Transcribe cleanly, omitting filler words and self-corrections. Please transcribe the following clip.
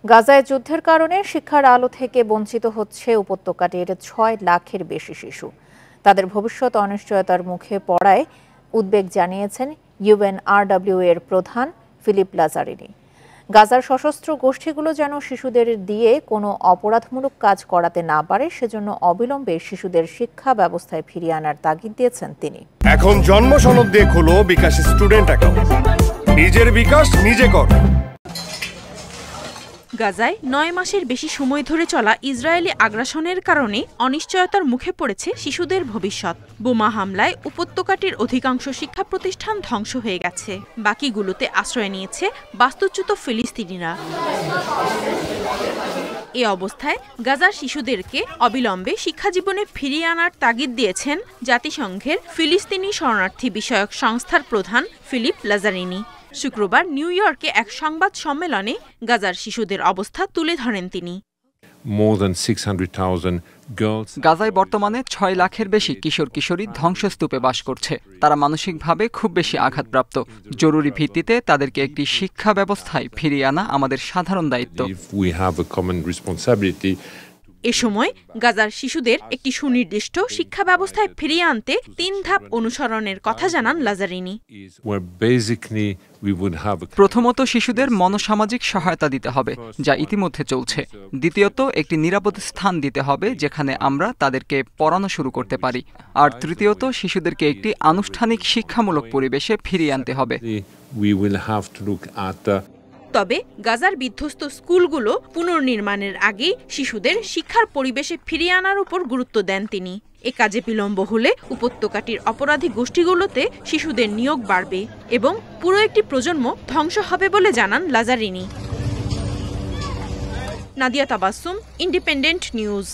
গাজায় যুদ্ধের কারণে শিক্ষার আলো থেকে বঞ্চিত হচ্ছে উপত্যকাটির ৬ লাখের বেশি শিশু। তাদের ভবিষ্যৎ অনিশ্চয়তার মুখে পড়ায় উদ্বেগ জানিয়েছেন ইউএনআরডব্লিউ এর প্রধান ফিলিপ লাজারিনি। গাজার সশস্ত্র গোষ্ঠীগুলো যেন শিশুদের দিয়ে কোনো অপরাধমূলক কাজ করাতে না পারে, সেজন্য অবিলম্বে শিশুদের শিক্ষা ব্যবস্থায় ফিরিয়ে আনার তাগিদ দিয়েছেন তিনি। এখন জন্ম সনদ দিয়ে খোলো বিকাশ স্টুডেন্ট অ্যাকাউন্ট। নিজের বিকাশ নিজে কর। গাজায় ৯ মাসের বেশি সময় ধরে চলা ইসরায়েলি আগ্রাসনের কারণে অনিশ্চয়তার মুখে পড়েছে শিশুদের ভবিষ্যৎ। বোমা হামলায় উপত্যকাটির অধিকাংশ শিক্ষা প্রতিষ্ঠান ধ্বংস হয়ে গেছে, বাকিগুলোতে আশ্রয় নিয়েছে বাস্তুচ্যুত ফিলিস্তিনিরা। এ অবস্থায় গাজার শিশুদেরকে অবিলম্বে শিক্ষাজীবনে ফিরিয়ে আনার তাগিদ দিয়েছেন জাতিসংঘের ফিলিস্তিনি শরণার্থী বিষয়ক সংস্থার প্রধান ফিলিপ লাজারিনি। শুক্রবার নিউ ইয়র্কে এক সংবাদ সম্মেলনে গাজার শিশুদের অবস্থা তুলে ধরেন তিনি। গাজায় বর্তমানে ৬ লাখের বেশি কিশোর কিশোরী ধ্বংসস্তূপে বাস করছে। তারা মানসিকভাবে খুব বেশি আঘাতপ্রাপ্ত। জরুরি ভিত্তিতে তাদেরকে একটি শিক্ষা ব্যবস্থায় ফিরিয়ে আনা আমাদের সাধারণ দায়িত্ব। এ সময় গাজার শিশুদের একটি সুনির্দিষ্ট শিক্ষা ব্যবস্থায় ফিরিয়ে আনতে ৩ ধাপ অনুসরণের কথা জানান লাজারিনি। প্রথমত, শিশুদের মনোসামাজিক সহায়তা দিতে হবে, যা ইতিমধ্যে চলছে। দ্বিতীয়ত, একটি নিরাপদ স্থান দিতে হবে যেখানে আমরা তাদেরকে পড়ানো শুরু করতে পারি। আর তৃতীয়ত, শিশুদেরকে একটি আনুষ্ঠানিক শিক্ষামূলক পরিবেশে ফিরিয়ে আনতে হবে। তবে গাজার বিধ্বস্ত স্কুলগুলো পুনর্নির্মাণের আগে শিশুদের শিক্ষার পরিবেশে ফিরিয়ে আনার উপর গুরুত্ব দেন তিনি। এ কাজে বিলম্ব হলে উপত্যকাটির অপরাধী গোষ্ঠীগুলোতে শিশুদের নিয়োগ বাড়বে এবং পুরো একটি প্রজন্ম ধ্বংস হবে বলে জানান Lazzarini. Nadia Tabassum, Independent news.